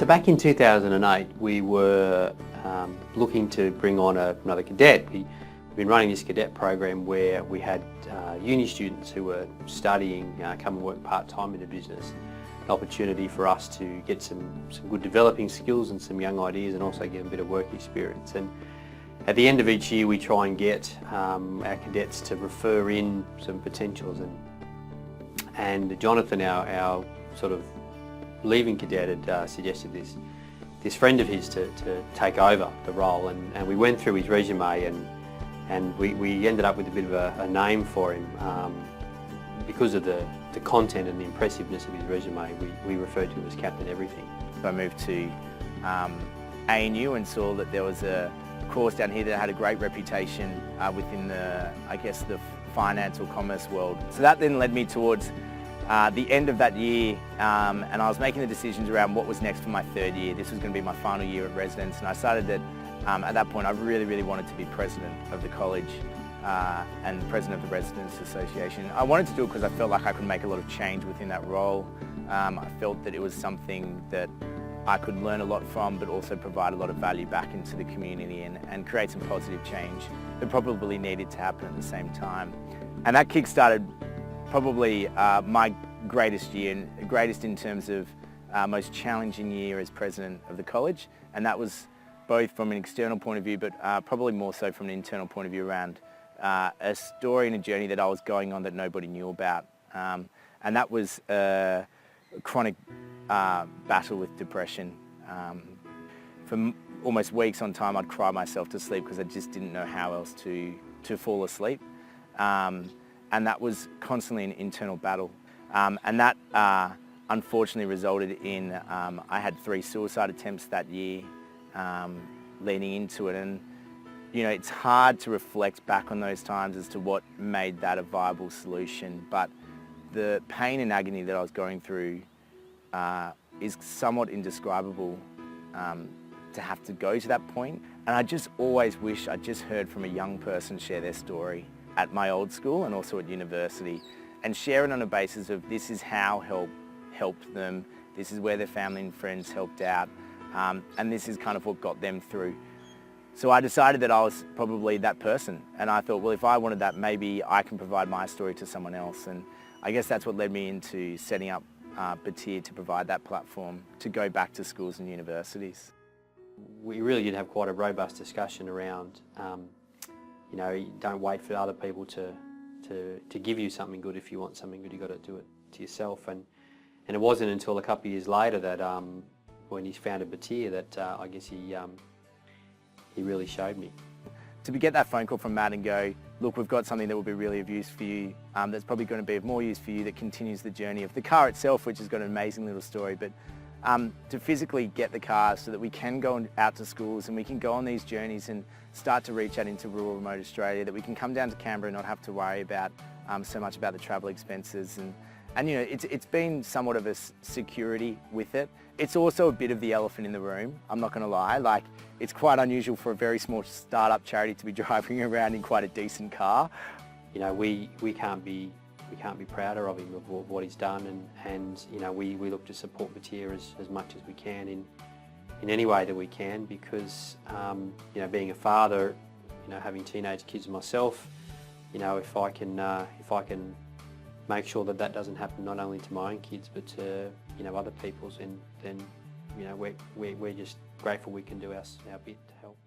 So back in 2008 we were looking to bring on another cadet. We've been running this cadet program where we had uni students who were studying come and work part-time in the business. An opportunity for us to get some good developing skills and some young ideas, and also get a bit of work experience. And at the end of each year we try and get our cadets to refer in some potentials, and Jonathan, our sort of leaving cadet, had suggested this friend of his to take over the role, and we went through his resume, and we ended up with a bit of a name for him because of the content and the impressiveness of his resume. We referred to him as Captain Everything. I moved to ANU and saw that there was a course down here that had a great reputation within the finance or commerce world. So that then led me towards the end of that year, and I was making the decisions around what was next for my third year. This was going to be my final year of residence, and I decided that at that point I really wanted to be president of the college and president of the Residents Association. I wanted to do it because I felt like I could make a lot of change within that role. I felt that it was something that I could learn a lot from, but also provide a lot of value back into the community and create some positive change that probably needed to happen at the same time. And that kick-started probably my greatest year, greatest in terms of most challenging year as president of the college, and that was both from an external point of view, but probably more so from an internal point of view around a story and a journey that I was going on that nobody knew about. And that was a chronic battle with depression. For almost weeks on time I'd cry myself to sleep because I just didn't know how else to fall asleep. And that was constantly an internal battle. And that unfortunately resulted in, I had 3 suicide attempts that year leading into it. And you know, it's hard to reflect back on those times as to what made that a viable solution, but the pain and agony that I was going through is somewhat indescribable to have to go to that point. And I just always wish I just heard from a young person share their story at my old school and also at university, and share it on a basis of this is how help helped them, this is where their family and friends helped out, and this is kind of what got them through. So I decided that I was probably that person, and I thought, well, if I wanted that, maybe I can provide my story to someone else. And I guess that's what led me into setting up Batyr to provide that platform to go back to schools and universities. We really did have quite a robust discussion around, you know, don't wait for other people to give you something good. If you want something good, you've got to do it to yourself. And it wasn't until a couple of years later that when he founded Batyr that I guess he really showed me. To get that phone call from Matt and go, look, we've got something that will be really of use for you, that's probably going to be of more use for you, that continues the journey of the car itself, which has got an amazing little story, but to physically get the car so that we can go out to schools and we can go on these journeys and start to reach out into rural, remote Australia, that we can come down to Canberra and not have to worry about so much about the travel expenses. And you know, it's been somewhat of a security with it. It's also a bit of the elephant in the room, I'm not going to lie. Like, it's quite unusual for a very small startup charity to be driving around in quite a decent car. You know, we can't be prouder of him, of what he's done, and you know, we look to support Batyr as much as we can in any way that we can, because you know, being a father, you know, having teenage kids myself, you know, if I can make sure that that doesn't happen not only to my own kids but to, you know, other people's, and then you know, we're just grateful we can do our bit to help.